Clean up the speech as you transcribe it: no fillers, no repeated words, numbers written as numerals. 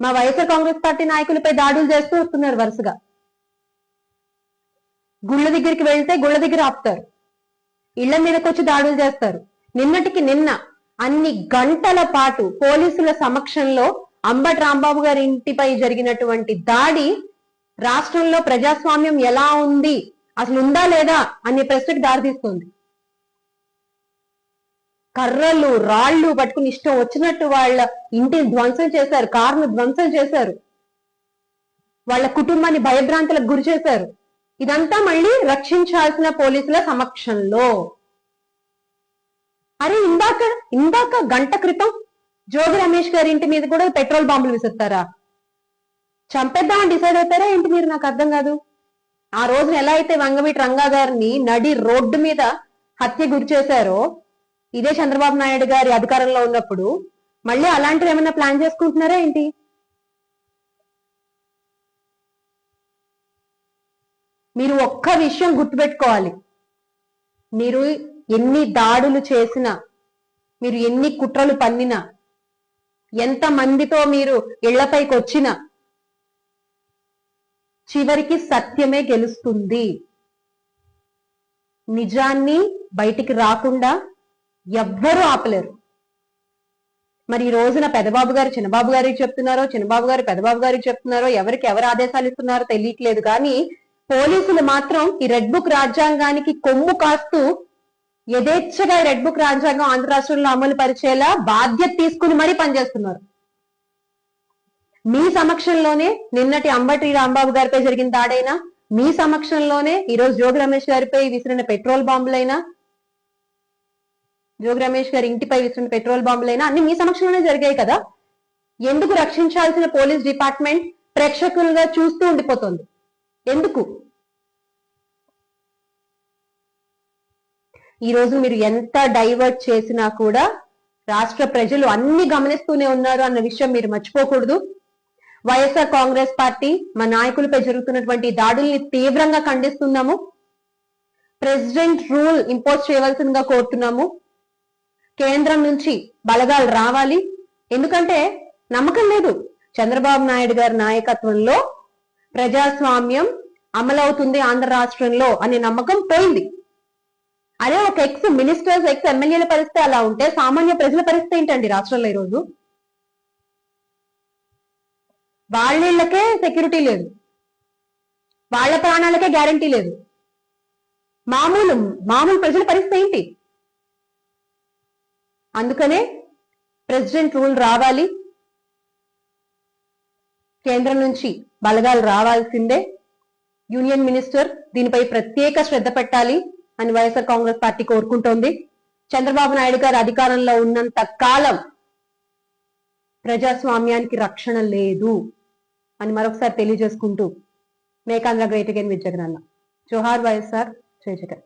మా వైఎస్ఆర్ కాంగ్రెస్ పార్టీ నాయకులపై దాడులు చేస్తూ వస్తున్నారు వరుసగా. గుళ్ళ దగ్గరికి వెళ్తే గుళ్ళ దగ్గర ఆపుతారు, ఇళ్ల మీదకి వచ్చి దాడులు చేస్తారు. నిన్నటికి నిన్న అన్ని గంటల పాటు పోలీసుల సమక్షంలో అంబటి రాంబాబు గారి ఇంటిపై జరిగినటువంటి దాడి రాష్ట్రంలో ప్రజాస్వామ్యం ఎలా ఉంది, అసలు ఉందా లేదా అనే ప్రశ్నకు దారితీస్తుంది. కర్రలు రాళ్లు పట్టుకుని ఇష్టం వచ్చినట్టు వాళ్ళ ఇంటిని ధ్వంసం చేశారు, కారును ధ్వంసం చేశారు, వాళ్ళ కుటుంబాన్ని భయభ్రాంతులకు గురి చేశారు. ఇదంతా మళ్ళీ రక్షించాల్సిన పోలీసుల సమక్షంలో. అరే ఇందాక గంట క్రితం జోగి రమేష్ గారి ఇంటి మీద కూడా పెట్రోల్ బాంబులు విసురుతారా? చంపేద్దామని డిసైడ్ అవుతారా ఏంటి మీరు? నాకు అర్థం కాదు. ఆ రోజున ఎలా అయితే వంగవీటి రంగా గారిని నడి రోడ్డు మీద హత్య గురి చేశారో ఇదే చంద్రబాబు నాయుడు గారి అధికారంలో ఉన్నప్పుడు, మళ్ళీ అలాంటివి ఏమైనా ప్లాన్ చేసుకుంటున్నారా ఏంటి? మీరు ఒక్క విషయం గుర్తుపెట్టుకోవాలి. మీరు ఎన్ని దాడులు చేసినా, మీరు ఎన్ని కుట్రలు పన్నినా, ఎంత మందితో మీరు ఇళ్లపైకి వచ్చినా చివరికి సత్యమే గెలుస్తుంది. నిజాన్ని బయటికి రాకుండా ఎవ్వరూ ఆపలేరు. మరి ఈ రోజున పెదబాబు గారు చిన్నబాబు గారికి చెప్తున్నారో, చిన్నబాబు గారు పెదబాబు గారికి చెప్తున్నారో, ఎవరికి ఎవరు ఆదేశాలు ఇస్తున్నారో తెలియట్లేదు. కానీ పోలీసులు మాత్రం ఈ రెడ్ బుక్ రాజ్యాంగానికి కొమ్ము కాస్తూ యథేచ్ఛగా రెడ్ బుక్ రాజ్యాంగం ఆంధ్ర రాష్ట్రంలో అమలు పరిచేలా బాధ్యత తీసుకుని మరీ పనిచేస్తున్నారు. మీ సమక్షంలోనే నిన్నటి అంబటి రాంబాబు గారిపై జరిగిన దాడైనా, మీ సమక్షంలోనే ఈరోజు జోగి రమేష్ గారిపై విసిరిన పెట్రోల్ బాంబులైనా, జోగి రమేష్ గారి ఇంటిపై విసిరిన పెట్రోల్ బాంబులైనా అన్ని మీ సమక్షంలోనే జరిగాయి కదా. ఎందుకు రక్షించాల్సిన పోలీస్ డిపార్ట్మెంట్ ప్రేక్షకులుగా చూస్తూ ఉండిపోతుంది? ఎందుకు? ఈ రోజు మీరు ఎంత డైవర్ట్ చేసినా కూడా రాష్ట్ర ప్రజలు అన్ని గమనిస్తూనే ఉన్నారు అన్న విషయం మీరు మర్చిపోకూడదు. వైఎస్ఆర్ కాంగ్రెస్ పార్టీ మా నాయకులపై జరుగుతున్నటువంటి దాడుల్ని తీవ్రంగా ఖండిస్తున్నాము. ప్రెసిడెంట్ రూల్ ఇంపోజ్ చేయవలసిందిగా కోరుతున్నాము. కేంద్రం నుంచి బలగాలు రావాలి. ఎందుకంటే నమ్మకం లేదు. చంద్రబాబు నాయుడు గారి నాయకత్వంలో ప్రజాస్వామ్యం అమలవుతుంది ఆంధ్ర రాష్ట్రంలో అనే నమ్మకం పోయింది. అదే ఒక ఎక్స్ మినిస్టర్స్, ఎక్స్ ఎమ్మెల్యేల పరిస్థితి అలా ఉంటే సామాన్య ప్రజల పరిస్థితి ఏంటండి రాష్ట్రంలో ఈరోజు? వాళ్ళకే సెక్యూరిటీ లేదు, వాళ్ళ ప్రాణాలకే గ్యారంటీ లేదు. మామూలు ప్రజల పరిస్థితి ఏంటి? అందుకనే ప్రెసిడెంట్ రూల్ రావాలి, కేంద్రం నుంచి బలగాలు రావాల్సిందే. యూనియన్ మినిస్టర్ దీనిపై ప్రత్యేక శ్రద్ధ పెట్టాలి అని వైఎస్ఆర్ కాంగ్రెస్ పార్టీ కోరుకుంటోంది. చంద్రబాబు నాయుడు గారు అధికారంలో ఉన్నంత కాలం ప్రజాస్వామ్యానికి రక్షణ లేదు అని మరొకసారి తెలియజేసుకుంటూ, make Andhra great again with జగనన్న. జోహార్ వైఎస్ఆర్, జై జగన్.